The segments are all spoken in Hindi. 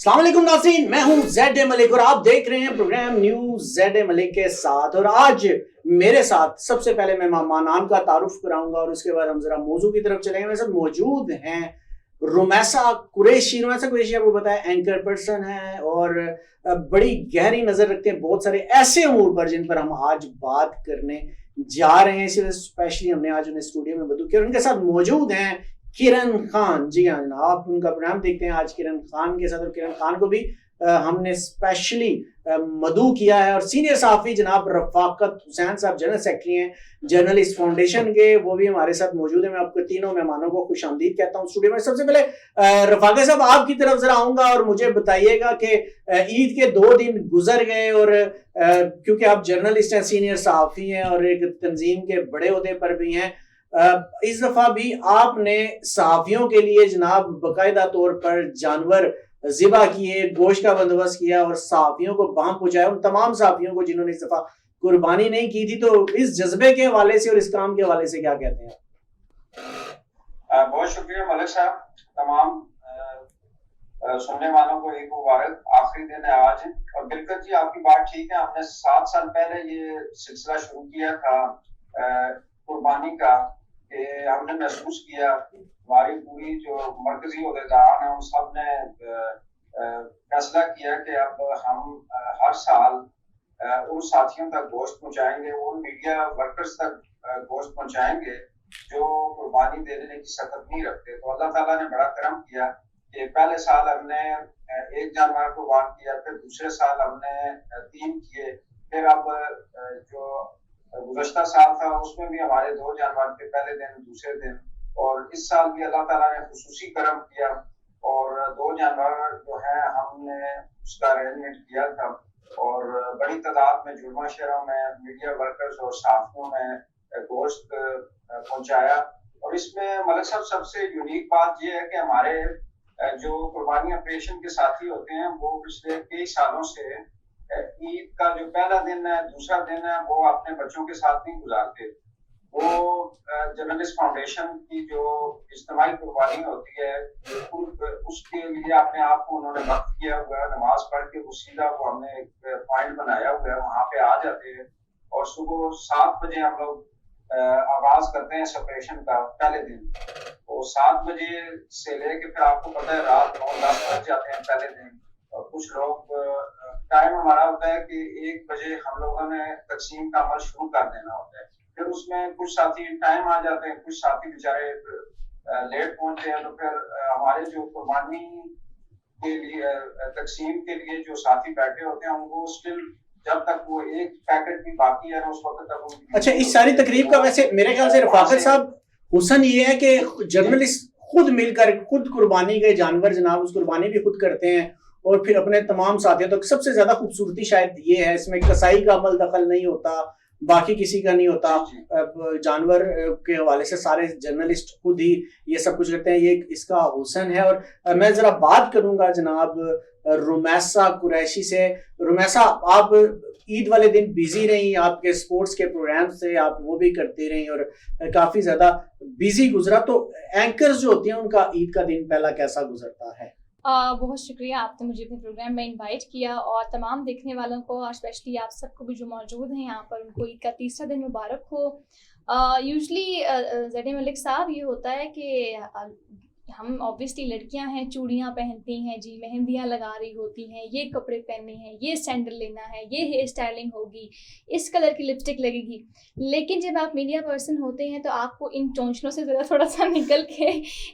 अस्सलाम वालेकुम नाज़रीन, मैं हूं ज़ेड मलिक और आप देख रहे हैं प्रोग्राम न्यूज़ ज़ेड मलिक के साथ। और आज मेरे साथ सबसे पहले मैं मेहमानान का तारुफ कराऊंगा और उसके बाद हम जरा मौजू की तरफ चलेंगे। मेरे साथ मौजूद हैं रुमैसा कुरैशी। रुमैसा कुरैशी आपको पता है एंकर पर्सन है और बड़ी गहरी नजर रखते हैं बहुत सारे ऐसे अमूर पर जिन पर हम आज बात करने जा रहे हैं। इसलिए स्पेशली हमने आज उन्हें स्टूडियो में बुला किया और उनके साथ मौजूद हैं किरण खान। जी हाँ जनाब, आप उनका प्रोग्राम देखते हैं आज किरण खान के साथ। और किरण खान को भी हमने स्पेशली मदू किया है। और सीनियर सहाफी जनाब रफाकत हुसैन साहब जनरल सेक्रेटरी हैं जर्नलिस्ट फाउंडेशन के, वो भी हमारे साथ मौजूद है। मैं आपको तीनों मेहमानों को खुशामदीद कहता हूँ स्टूडियो में। सबसे पहले रफाकत साहब आपकी तरफ जरा आऊंगा और मुझे बताइएगा कि ईद के 2 दिन गुजर गए और क्योंकि आप जर्नलिस्ट हैं, सीनियर सहाफी हैं और एक तंजीम के बड़े ओहदे पर भी हैं, इस दफा भी आपने सहाफियों के लिए जनाब बाकायदा तौर पर जानवर ज़िबा किए, गोश्त का बंदोबस्त किया और सहाफियों को बांह पहुंचाया, उन तमाम सहाफियों को जिन्होंने इस दफा कुर्बानी नहीं की थी। तो इस जज्बे के हवाले से और इस काम के हवाले से क्या कहते हैं? बहुत शुक्रिया मलिक साहब। तमाम सुनने वालों को ईद मुबारक। आखिरी दिन है आज और बिल्कुल जी आपकी बात ठीक है। हमने 7 साल पहले ये सिलसिला शुरू किया था कुर्बानी का, कि हमने महसूस किया हमारी पूरी जो मरकजी ओहदेदार हैं उन सब ने फैसला किया कि अब हम हर साल उन साथियों तक गोश्त पहुंचाएंगे, उन मीडिया वर्कर्स तक गोश्त पहुंचाएंगे जो कुर्बानी देने की सकत नहीं रखते। तो अल्लाह ताला ने बड़ा करम किया कि पहले साल हमने एक जानवर कुर्बान किया, फिर दूसरे साल हमने 3 किए, फिर अब जो गुज़श्ता साल था उसमें भी हमारे 2 जानवर थे, पहले दिन दूसरे दिन। और इस साल भी अल्लाह ताला ने खुसूसी करम किया और 2 जानवर जो है हमने उसका अरेंजमेंट किया था और बड़ी तादाद में जुर्मा शहरों में मीडिया वर्कर्स और सहाफियों में गोश्त पहुंचाया। और इसमें मलिक साहब सबसे यूनिक बात यह है कि हमारे जो कुर्बानी ऑपरेशन के साथी होते हैं वो पिछले कई सालों से ईद का जो पहला दिन है, दूसरा दिन है, वो अपने बच्चों के साथ नहीं गुजारते। वो जर्नलिस्ट फाउंडेशन की जो इज्तिमाई कुर्बानी होती है उसके लिए अपने आप को उन्होंने वक्त किया हुआ है। नमाज पढ़ के वो सीधा वो हमने एक पॉइंट बनाया हुआ है, वहां पे आ जाते हैं और सुबह 7 बजे हम लोग आगाज करते हैं सेपरेशन का पहले दिन। तो 7 बजे से लेके फिर आपको पता है रात 9-10 बज जाते हैं पहले दिन। और कुछ लोग टाइम हमारा होता है कि 1 बजे हम लोगों ने तकसीम का अमल शुरू कर देना होता है। फिर उसमें कुछ साथी टाइम आ जाते हैं, कुछ साथी बेचारे लेट पहुंचते हैं। तो फिर हमारे जो कुर्बानी के लिए तकसीम के लिए जो साथी बैठे होते हैं उनको स्टिल जब तक वो एक पैकेट भी बाकी है ना उस वक्त तक। अच्छा, इस सारी तकरीब का वैसे मेरे ख्याल से रफाकत साहब हुसन ये है कि जर्नलिस्ट खुद मिलकर खुद कुर्बानी के जानवर जनाब उस कुर्बानी भी खुद करते हैं और फिर अपने तमाम साथियों तक। सबसे ज्यादा खूबसूरती शायद ये है, इसमें कसाई का अमल दखल नहीं होता, बाकी किसी का नहीं होता। जानवर के हवाले से सारे जर्नलिस्ट खुद ही ये सब कुछ करते हैं, ये इसका हुसन है। और मैं जरा बात करूंगा जनाब रुमैसा कुरैशी से। रुमैसा, आप ईद वाले दिन बिजी रही, आपके स्पोर्ट्स के प्रोग्राम से आप वो भी करते रही और काफी ज्यादा बिजी गुजरा। तो एंकर्स जो होती हैं उनका ईद का दिन पहला कैसा गुजरता है? बहुत शुक्रिया, आपने मुझे अपने प्रोग्राम में इनवाइट किया और तमाम देखने वालों को और स्पेशली आप सबको भी जो मौजूद हैं यहाँ पर, उनको ईद का तीसरा दिन मुबारक हो। यूजली ज़ेड मलिक साहब ये होता है कि हम ऑब्वियसली लड़कियां हैं, चूड़ियां पहनती हैं जी, मेहंदियां लगा रही होती हैं, ये कपड़े पहनने हैं, ये सैंडल लेना है, ये हेयर स्टाइलिंग होगी, इस कलर की लिपस्टिक लगेगी। लेकिन जब आप मीडिया पर्सन होते हैं तो आपको इन टोंचनों से ज़रा थोड़ा सा निकल के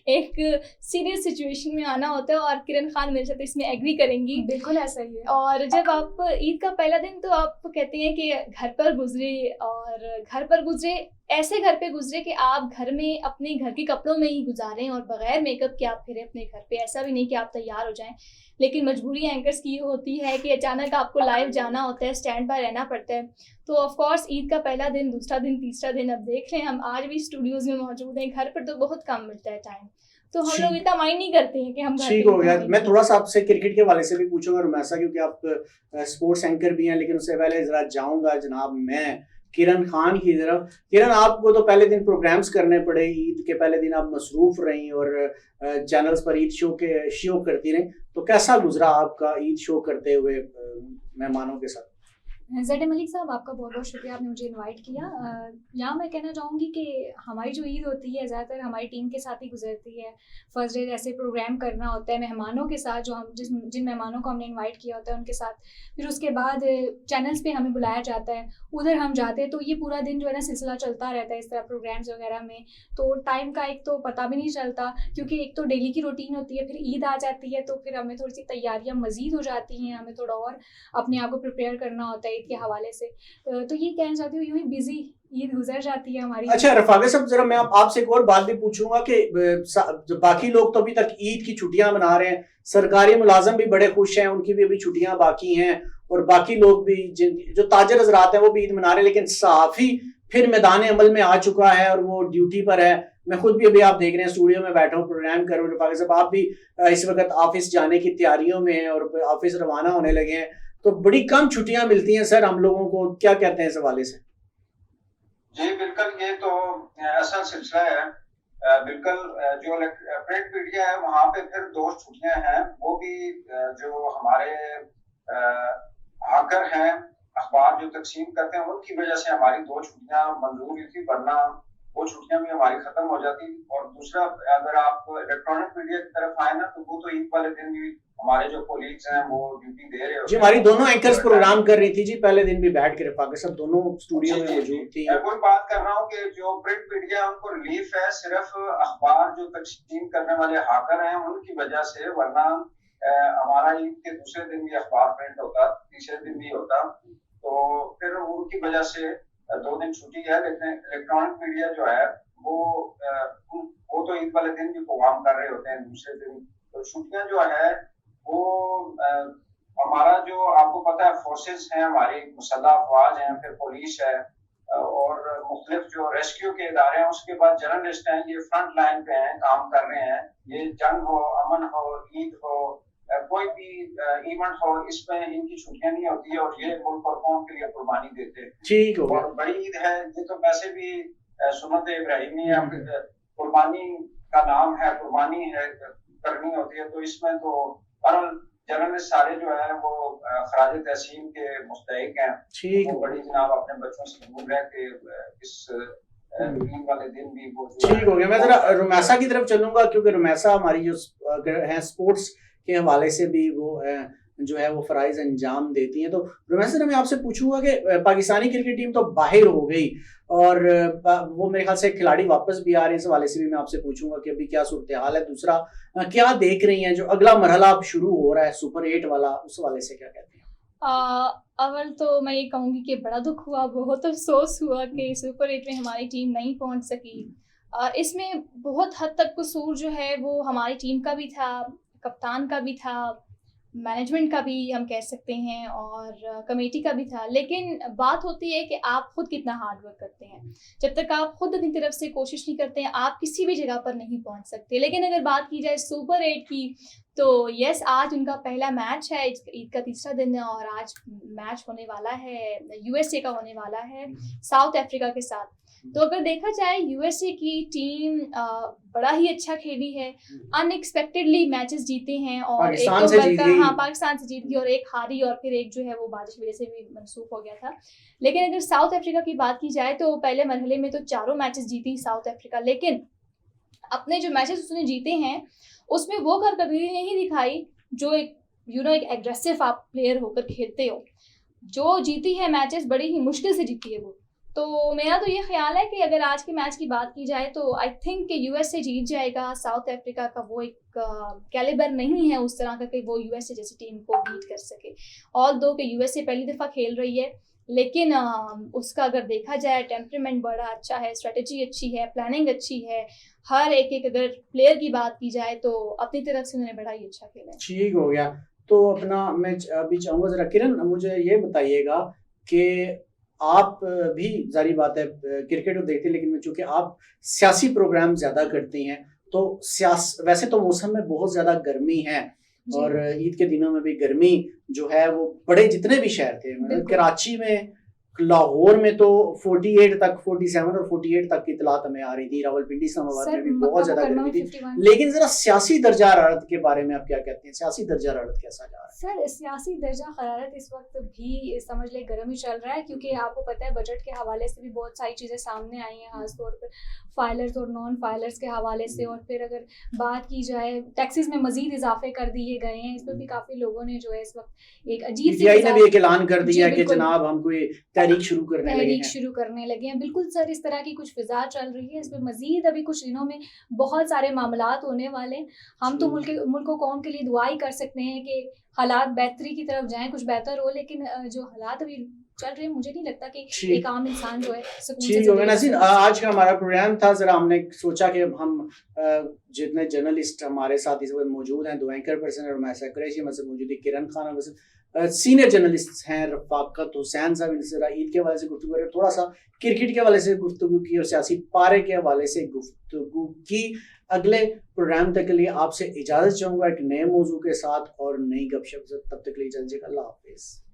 एक सीरियस सिचुएशन में आना होता है और किरण खान मेरे साथ इसमें एग्री करेंगी। बिल्कुल ऐसा ही है। और जब आप ईद का पहला दिन तो आप कहते हैं कि घर पर गुजरे और घर पर गुजरे ऐसे घर पे गुजरे कि आप घर में अपने घर के कपड़ों में ही गुजारें और बगैर मेकअप के आप फिरें अपने घर पे। ऐसा भी नहीं कि आप तैयार हो जाएं, लेकिन मजबूरी एंकर्स की ये होती है कि अचानक आपको लाइव जाना होता है, स्टैंड बाय रहना पड़ता है। तो ऑफ कोर्स ईद का पहला दिन, दूसरा दिन, तीसरा दिन, अब देख लें हम आज भी स्टूडियोज में मौजूद हैं। घर पर तो बहुत कम मिलता है टाइम, तो हम लोग इतना माइंड नहीं करते हैं कि हम ठीक हो गया। मैं थोड़ा सा आपसे क्रिकेट के हवाले से भी पूछूंगा रुमैसा, क्योंकि आप स्पोर्ट्स एंकर भी हैं, लेकिन उससे पहले जरा जाऊंगा जनाब मैं किरण खान की तरफ। किरण, आपको तो पहले दिन प्रोग्राम्स करने पड़े, ईद के पहले दिन आप मसरूफ रहीं और चैनल्स पर ईद शो करती रहीं, तो कैसा गुजरा आपका ईद शो करते हुए मेहमानों के साथ? ज़ेड मलिक साहब, आपका बहुत बहुत शुक्रिया, आपने मुझे इनवाइट किया। यहाँ मैं कहना चाहूँगी कि हमारी जो ईद होती है ज़्यादातर हमारी टीम के साथ ही गुजरती है। फर्स्ट डे जैसे प्रोग्राम करना होता है मेहमानों के साथ, जो हम जिन मेहमानों को हमने इनवाइट किया होता है उनके साथ, फिर उसके बाद चैनल्स पे हमें बुलाया जाता है, उधर हम जाते हैं, तो ये पूरा दिन जो है ना सिलसिला चलता रहता है इस तरह प्रोग्राम्स वगैरह में। तो टाइम का एक तो पता भी नहीं चलता, क्योंकि एक तो डेली की रूटीन होती है, फिर ईद आ जाती है तो फिर हमें थोड़ी सी तैयारियाँ मज़ीद हो जाती हैं, हमें थोड़ा और अपने आप को प्रिपेयर करना होता है ईद के हवाले से। तो ये कहना चाहती हूँ, यूं ही बिजी ईद गुजर जाती है हमारी। अच्छा रफाका साहब, जरा मैं आपसे एक और बात भी पूछूंगा कि बाकी लोग तो अभी तक ईद की छुट्टियां मना रहे हैं, सरकारी मुलाजम भी बड़े खुश हैं, उनकी भी अभी छुट्टियां बाकी हैं, और बाकी लोग भी जो ताजर हजरात हैं वो भी ईद मना रहे हैं, लेकिन सहाफी फिर मैदान अमल में आ चुका है और वो ड्यूटी पर है। मैं खुद भी अभी आप देख रहे हैं स्टूडियो में बैठा हूँ, प्रोग्राम कर रहा हूँ। रफाका साहब, आप भी इस वक्त ऑफिस जाने की तैयारियों में हैं और ऑफिस रवाना होने लगे हैं, तो बड़ी कम छुट्टियां मिलती हैं सर हम लोगों को, क्या कहते हैं इस हवाले से? जी बिल्कुल, ये तो ऐसा सिलसिला है। बिल्कुल, जो प्रिंट मीडिया है वहाँ पे फिर 2 छुट्टियां हैं, वो भी जो हमारे हाकर हैं, अखबार जो तकसीम करते हैं, उनकी वजह से हमारी 2 छुट्टियां मंजूर हुई थी, वरना वो छुट्टियां भी हमारी खत्म हो जाती। और दूसरा, अगर आप इलेक्ट्रॉनिक मीडिया की तरफ आए ना, तो वो तो ईद वाले दिन भी हमारे जो कोलीग्स हैं वो ड्यूटी दे रहे होते हैं। जी, हमारी दोनों एंकर्स प्रोग्राम कर रही थी जी, पहले दिन भी बैठ के रफाका साहब दोनों स्टूडियो में मौजूद थी। मैं कोई बात कर रहा हूँ कि जो प्रिंट मीडिया उनको रिलीफ है सिर्फ अखबार जो तकसीम करने वाले हाकर हैं उनकी वजह से, वरना हमारा ईद के दूसरे दिन भी अखबार प्रिंट होता, तीसरे दिन भी होता, तो फिर उनकी वजह से 2 दिन छुट्टी है। लेकिन इलेक्ट्रॉनिक मीडिया जो है वो तो ईद वाले दिन भी प्रोग्राम कर रहे होते हैं दूसरे दिन। तो छुट्टियां जो है वो हमारा जो आपको पता है फोर्सेस हैं, हमारी मुसल्लह अफवाज हैं, फिर पुलिस है और मुख्तलिफ जो रेस्क्यू के इदारे हैं, उसके बाद जर्नलिस्ट हैं, ये फ्रंट लाइन पे हैं, काम कर रहे हैं। ये जंग हो, अमन हो, ईद हो, कोई भी इवेंट हो, इसमें इनकी छुट्टियां नहीं होती है और ये मुल्क और कौम के लिए कुर्बानी देते हैं। ठीक हो और बड़ी ईद है ये, तो वैसे भी सुन्नत इब्राहिमी है, कुर्बानी का नाम है, कुर्बानी है, करनी होती है। तो इसमें तो जर्नलिस्ट सारे जो है वो खराज तहसीन के मुस्तहिक हैं। ठीक, वो बड़ी जनाब अपने बच्चों से दूर रह के इस ईद वाले दिन भी वो ठीक हो गया। मैं जरा रुमैसा की तरफ चलूंगा, क्योंकि रुमैसा हमारी जो है स्पोर्ट्स के हवाले से भी वो जो है वो फराइज अंजाम देती हैं। तो रुमैसा, मैं आपसे पूछूंगा कि पाकिस्तानी क्रिकेट टीम तो बाहर हो गई और वो मेरे ख्याल से खिलाड़ी वापस भी आ रहे हैं, इस हवाले से भी मैं आपसे पूछूंगा कि अभी क्या सूरत हाल है। दूसरा, क्या देख रही हैं जो अगला मरहला अब शुरू हो रहा है सुपर 8 वाला, उस हवाले से क्या कहते हैं? अव्वल तो मैं ये कहूँगी कि बड़ा दुख हुआ, बहुत अफसोस हुआ कि सुपर 8 में हमारी टीम नहीं पहुँच सकी। इसमें बहुत हद तक कसूर जो है वो हमारी टीम का भी था, कप्तान का भी था, मैनेजमेंट का भी हम कह सकते हैं, और कमेटी का भी था। लेकिन बात होती है कि आप खुद कितना हार्ड वर्क करते हैं। जब तक आप खुद अपनी तरफ से कोशिश नहीं करते हैं, आप किसी भी जगह पर नहीं पहुंच सकते। लेकिन अगर बात की जाए सुपर 8 की, तो यस, आज उनका पहला मैच है, ईद का तीसरा दिन है, और आज मैच होने वाला है, यूएसए का होने वाला है साउथ अफ्रीका के साथ। तो अगर देखा जाए यूएसए की टीम बड़ा ही अच्छा खेली है, अनएक्सपेक्टेडली मैचेस जीते हैं, और एक तो पाकिस्तान से जीत गई और एक हारी, और फिर एक जो है वो बारिश की वजह से भी मनसूख हो गया था। लेकिन अगर साउथ अफ्रीका की बात की जाए तो पहले मरहले में तो 4 मैचेस जीती साउथ अफ्रीका, लेकिन अपने जो मैचेस उसने जीते हैं उसमें वो कारकर्दगी नहीं दिखाई जो एक एक एग्रेसिव आप प्लेयर होकर खेलते हो। जो जीती है मैचेस बड़ी ही मुश्किल से जीती है वो। तो मेरा तो ये ख्याल है कि अगर आज के मैच की बात की जाए तो आई थिंक कि यूएसए जीत जाएगा। साउथ अफ्रीका का वो एक कैलिबर नहीं है उस तरह का कि वो यूएसए जैसी टीम को बीट कर सके। ऑल दो कि यूएसए पहली दफ़ा खेल रही है, लेकिन उसका अगर देखा जाए टेम्परामेंट बड़ा अच्छा है, स्ट्रेटजी अच्छी है, प्लानिंग अच्छी है, हर एक अगर प्लेयर की बात की जाए तो अपनी तरफ से उन्होंने बड़ा ही अच्छा खेला है। ठीक हो गया। तो अपना मैं अभी चाहूँगा ज़रा किरण मुझे ये बताइएगा कि आप भी जारी बात है क्रिकेट को देखते हैं, लेकिन चूँकि आप सियासी प्रोग्राम ज़्यादा करती हैं तो वैसे तो मौसम में बहुत ज़्यादा गर्मी है और ईद के दिनों में भी गर्मी जो है वो बड़े जितने भी शहर थे, कराची में लाहौर में तो 48 तक 47 और 48 तक की इतलात हमें आ रही थी। रावलपिंडी इस्लामाबाद में भी बहुत ज्यादा गर्मी थी। 51। लेकिन जरा सियासी दर्जा हरारत के बारे में आप क्या कहते हैं? सियासी दर्जा हरारत कैसा जा रहा है? सर सियासी दर्जा हरारत इस वक्त भी समझ ले गर्म ही चल रहा है, क्योंकि आपको पता है बजट के हवाले से भी बहुत सारी चीज़ें सामने आई हैं, खासतौर पर फाइलर्स और नॉन फाइलर्स के हवाले से। और फिर अगर बात की जाए टैक्सेस में मजीद इजाफे कर दिए गए हैं, इस पर भी काफ़ी लोगों ने जो है इस वक्त एक अजीब सी पीटीआई ने भी एक ऐलान कर दिया जी, कि बिल्कुल। जनाब हम कोई तहरीक शुरू करने लगे हैं। बिल्कुल सर, इस तरह की कुछ फिजा चल रही है। इस पर मजीद अभी कुछ दिनों में बहुत सारे मामलात होने वाले हैं। हम तो मुल्क को कौम के लिए दुआ ही कर सकते हैं कि हालात बेहतरी की तरफ जाएं, कुछ बेहतर हो। लेकिन जो हालात अभी चल रहे हैं, मुझे नहीं लगता कि एक आम इंसान जो है सुकून से ठीक हो गया नाज़रीन, आज का हमारा प्रोग्राम था। जरा हमने सोचा कि हम जितने जर्नलिस्ट हमारे साथ इस वक्त मौजूद हैं, 2 एंकर पर्सन और मैं कुरैशी में से मौजूद किरण खान सीनियर जर्नलिस्ट हैं, रफाकत हुसैन साहब, इनसे ईद के हवाले से गुफ्तगू करें, थोड़ा सा क्रिकेट के हवाले से गुफ्तगू की और सियासी पारे के हवाले से गुफ्तगू की। अगले प्रोग्राम तक के लिए आपसे इजाज़त चाहूँगा एक नए मौजू के साथ और नई गपशप। तब तक के लिए इजाज़त, अल्लाह हाफिज़।